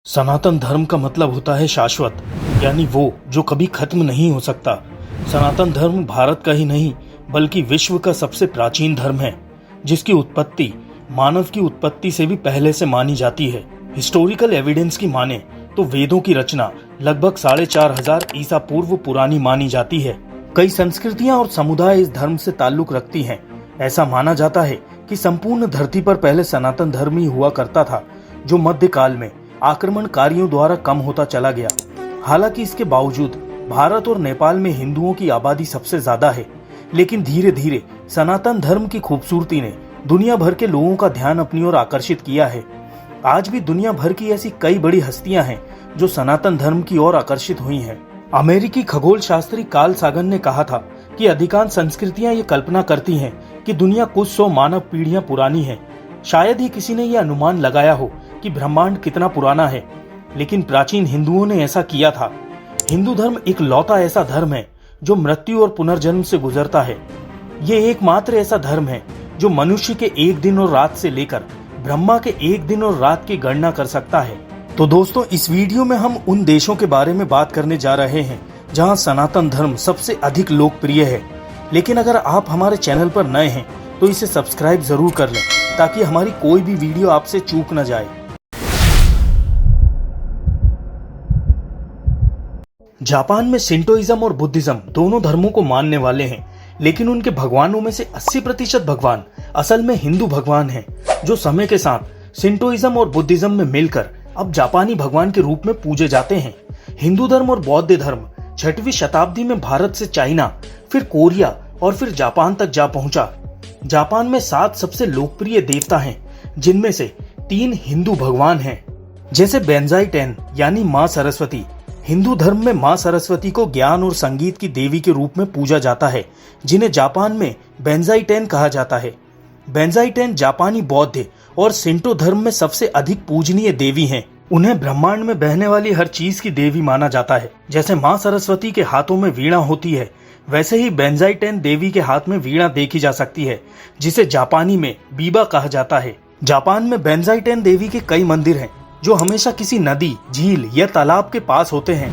सनातन धर्म का मतलब होता है शाश्वत, यानी वो जो कभी खत्म नहीं हो सकता। सनातन धर्म भारत का ही नहीं बल्कि विश्व का सबसे प्राचीन धर्म है, जिसकी उत्पत्ति मानव की उत्पत्ति से भी पहले से मानी जाती है। हिस्टोरिकल एविडेंस की माने तो वेदों की रचना लगभग 4500 ईसा पूर्व पुरानी मानी जाती है। कई संस्कृतियां और समुदाय इस धर्म से ताल्लुक रखती हैं। ऐसा माना जाता है कि संपूर्ण धरती पर पहले सनातन धर्म ही हुआ करता था, जो मध्यकाल में आक्रमणकारियों द्वारा कम होता चला गया। हालांकि इसके बावजूद भारत और नेपाल में हिंदुओं की आबादी सबसे ज्यादा है, लेकिन धीरे धीरे सनातन धर्म की खूबसूरती ने दुनिया भर के लोगों का ध्यान अपनी ओर आकर्षित किया है। आज भी दुनिया भर की ऐसी कई बड़ी हस्तियां हैं जो सनातन धर्म की ओर आकर्षित हुई हैं। अमेरिकी खगोल शास्त्री कार्ल सागन ने कहा था कि अधिकांश संस्कृतियां ये कल्पना करती हैं कि दुनिया कुछ 100 मानव पीढ़ियां पुरानी है। शायद ही किसी ने यह अनुमान लगाया हो कि ब्रह्मांड कितना पुराना है, लेकिन प्राचीन हिंदुओं ने ऐसा किया था। हिंदू धर्म एक लौता ऐसा धर्म है जो मृत्यु और पुनर्जन्म से गुजरता है। ये एकमात्र ऐसा धर्म है जो मनुष्य के एक दिन और रात से लेकर ब्रह्मा के एक दिन और रात की गणना कर सकता है। तो दोस्तों, इस वीडियो में हम उन देशों के बारे में बात करने जा रहे हैं जहां सनातन धर्म सबसे अधिक लोकप्रिय है। लेकिन अगर आप हमारे चैनल पर नए हैं तो इसे सब्सक्राइब जरूर कर लें, ताकि हमारी कोई भी वीडियो आपसे चूक न जाए। जापान में शिंटोइज्म और बुद्धिज्म दोनों धर्मों को मानने वाले हैं, लेकिन उनके भगवानों में से 80% भगवान असल में हिंदू भगवान हैं, जो समय के साथ शिंटोइज्म और बुद्धिज्म में मिलकर अब जापानी भगवान के रूप में पूजे जाते हैं। हिंदू धर्म और बौद्ध धर्म 6वीं शताब्दी में भारत से चाइना, फिर कोरिया और फिर जापान तक जा पहुंचा। जापान में 7 सबसे लोकप्रिय देवता हैं, जिनमें से 3 हिंदू भगवान हैं, जैसे बेंजाई टेन यानी माँ सरस्वती। हिंदू धर्म में माँ सरस्वती को ज्ञान और संगीत की देवी के रूप में पूजा जाता है, जिन्हें जापान में बेंजाई टेन कहा जाता है। बेंजाई टेन जापानी बौद्ध और शिंटो धर्म में सबसे अधिक पूजनीय देवी हैं। उन्हें ब्रह्मांड में बहने वाली हर चीज की देवी माना जाता है। जैसे माँ सरस्वती के हाथों में वीणा होती है, वैसे ही बेंजाई टेन देवी के हाथ में वीणा देखी जा सकती है, जिसे जापानी में बीबा कहा जाता है। जापान में बेंजाई टेन देवी के कई मंदिर हैं, जो हमेशा किसी नदी, झील या तालाब के पास होते हैं।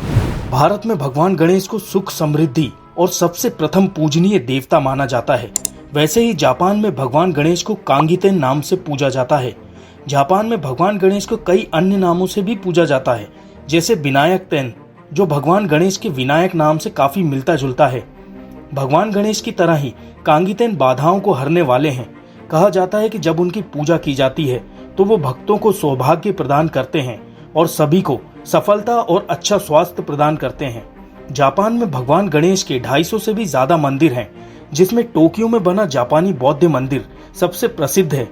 भारत में भगवान गणेश को सुख, समृद्धि और सबसे प्रथम पूजनीय देवता माना जाता है। वैसे ही जापान में भगवान गणेश को कांगीतेन नाम से पूजा जाता है। जापान में भगवान गणेश को कई अन्य नामों से भी पूजा जाता है, जैसे विनायक तेन, जो भगवान गणेश के विनायक नाम से काफी मिलता जुलता है। भगवान गणेश की तरह ही कांगीतेन बाधाओं को हरने वाले हैं। कहा जाता है कि जब उनकी पूजा की जाती है तो वो भक्तों को सौभाग्य प्रदान करते हैं और सभी को सफलता और अच्छा स्वास्थ्य प्रदान करते हैं। जापान में भगवान गणेश के 250 से भी ज्यादा मंदिर हैं, जिसमें टोक्यो में बना जापानी बौद्ध मंदिर सबसे प्रसिद्ध है।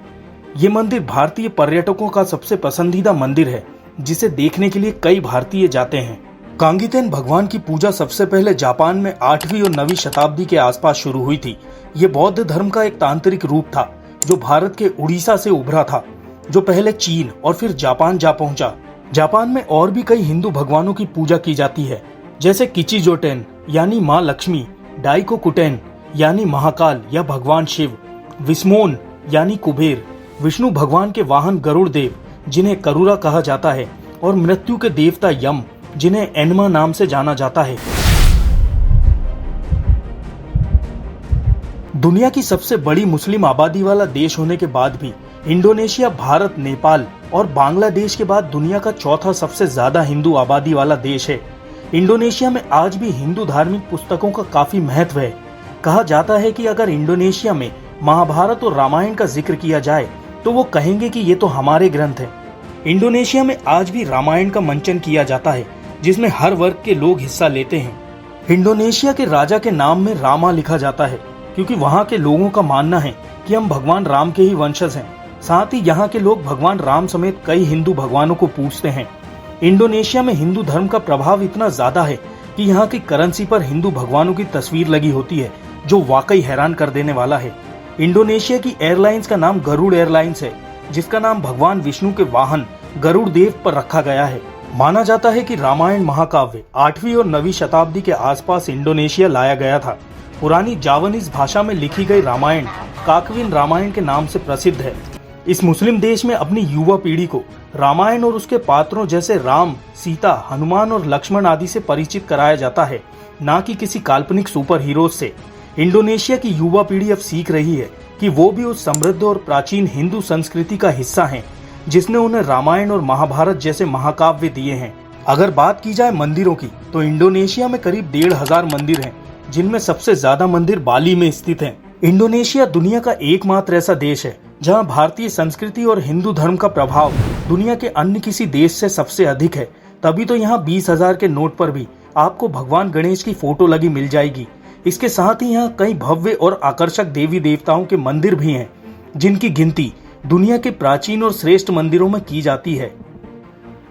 ये मंदिर भारतीय पर्यटकों का सबसे पसंदीदा मंदिर है, जिसे देखने के लिए कई भारतीय जाते हैं। कांगीतेन भगवान की पूजा सबसे पहले जापान में 8वीं और 9वीं शताब्दी के आसपास शुरू हुई थी। ये बौद्ध धर्म का एक तांत्रिक रूप था, जो भारत के उड़ीसा से उभरा था, जो पहले चीन और फिर जापान जा पहुंचा। जापान में और भी कई हिंदू भगवानों की पूजा की जाती है, जैसे किचिजोटेन यानी माँ लक्ष्मी, डाइकोकुटेन यानी महाकाल या भगवान शिव, विस्मोन यानी कुबेर, विष्णु भगवान के वाहन गरुड़ देव, जिन्हें करूरा कहा जाता है, और मृत्यु के देवता यम, जिन्हें एनमा नाम से जाना जाता है। दुनिया की सबसे बड़ी मुस्लिम आबादी वाला देश होने के बाद भी इंडोनेशिया भारत, नेपाल और बांग्लादेश के बाद दुनिया का चौथा सबसे ज्यादा हिंदू आबादी वाला देश है। इंडोनेशिया में आज भी हिंदू धार्मिक पुस्तकों का काफी महत्व है। कहा जाता है कि अगर इंडोनेशिया में महाभारत और रामायण का जिक्र किया जाए तो वो कहेंगे कि ये तो हमारे ग्रंथ हैं। इंडोनेशिया में आज भी रामायण का मंचन किया जाता है, जिसमें हर वर्ग के लोग हिस्सा लेते हैं। इंडोनेशिया के राजा के नाम में रामा लिखा जाता है, क्योंकि वहाँ के लोगों का मानना है कि हम भगवान राम के ही वंशज हैं। साथ ही यहाँ के लोग भगवान राम समेत कई हिंदू भगवानों को पूजते हैं। इंडोनेशिया में हिंदू धर्म का प्रभाव इतना ज्यादा है कि यहाँ की करेंसी पर हिंदू भगवानों की तस्वीर लगी होती है, जो वाकई हैरान कर देने वाला है। इंडोनेशिया की एयरलाइंस का नाम गरुड़ एयरलाइंस है, जिसका नाम भगवान विष्णु के वाहन गरुड़ देव पर रखा गया है। माना जाता है कि रामायण महाकाव्य 8वीं और 9वीं शताब्दी के आसपास इंडोनेशिया लाया गया था। पुरानी जावानीज भाषा में लिखी गई रामायण काकविन रामायण के नाम से प्रसिद्ध है। इस मुस्लिम देश में अपनी युवा पीढ़ी को रामायण और उसके पात्रों जैसे राम, सीता, हनुमान और लक्ष्मण आदि से परिचित कराया जाता है, ना कि किसी काल्पनिक सुपर हीरोज से। इंडोनेशिया की युवा पीढ़ी अब सीख रही है कि वो भी उस समृद्ध और प्राचीन हिंदू संस्कृति का हिस्सा हैं, जिसने उन्हें रामायण और महाभारत जैसे महाकाव्य दिए हैं। अगर बात की जाए मंदिरों की, तो इंडोनेशिया में करीब 1500 मंदिर हैं, जिनमें सबसे ज्यादा मंदिर बाली में स्थित हैं। इंडोनेशिया दुनिया का एकमात्र ऐसा देश है जहां भारतीय संस्कृति और हिंदू धर्म का प्रभाव दुनिया के अन्य किसी देश से सबसे अधिक है। तभी तो यहाँ 20,000 के नोट पर भी आपको भगवान गणेश की फोटो लगी मिल जाएगी। इसके साथ ही यहाँ कई भव्य और आकर्षक देवी देवताओं के मंदिर भी हैं, जिनकी गिनती दुनिया के प्राचीन और श्रेष्ठ मंदिरों में की जाती है।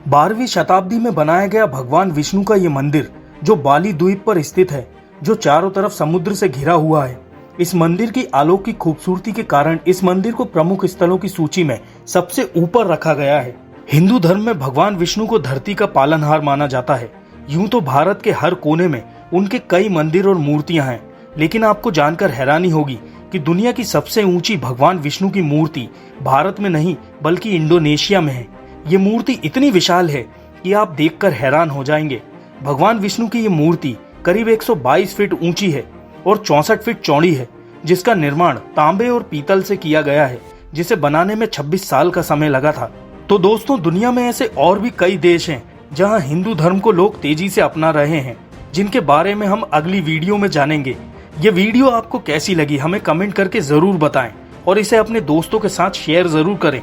12वीं शताब्दी में बनाया गया भगवान विष्णु का ये मंदिर, जो बाली द्वीप पर स्थित है, जो चारों तरफ समुद्र से घिरा हुआ है। इस मंदिर की अलौकिक खूबसूरती के कारण इस मंदिर को प्रमुख स्थलों की सूची में सबसे ऊपर रखा गया है। हिंदू धर्म में भगवान विष्णु को धरती का पालनहार माना जाता है। यूं तो भारत के हर कोने में उनके कई मंदिर और मूर्तियां हैं, लेकिन आपको जानकर हैरानी होगी कि दुनिया की सबसे ऊंची भगवान विष्णु की मूर्ति भारत में नहीं बल्कि इंडोनेशिया में है। ये मूर्ति इतनी विशाल है कि आप देखकर हैरान हो जाएंगे। भगवान विष्णु की ये मूर्ति करीब 122 फीट ऊंची है और 64 फीट चौड़ी है, जिसका निर्माण तांबे और पीतल से किया गया है, जिसे बनाने में 26 साल का समय लगा था। तो दोस्तों, दुनिया में ऐसे और भी कई देश हैं जहां हिंदू धर्म को लोग तेजी से अपना रहे हैं, जिनके बारे में हम अगली वीडियो में जानेंगे। ये वीडियो आपको कैसी लगी हमें कमेंट करके जरूर बताएं और इसे अपने दोस्तों के साथ शेयर जरूर करें।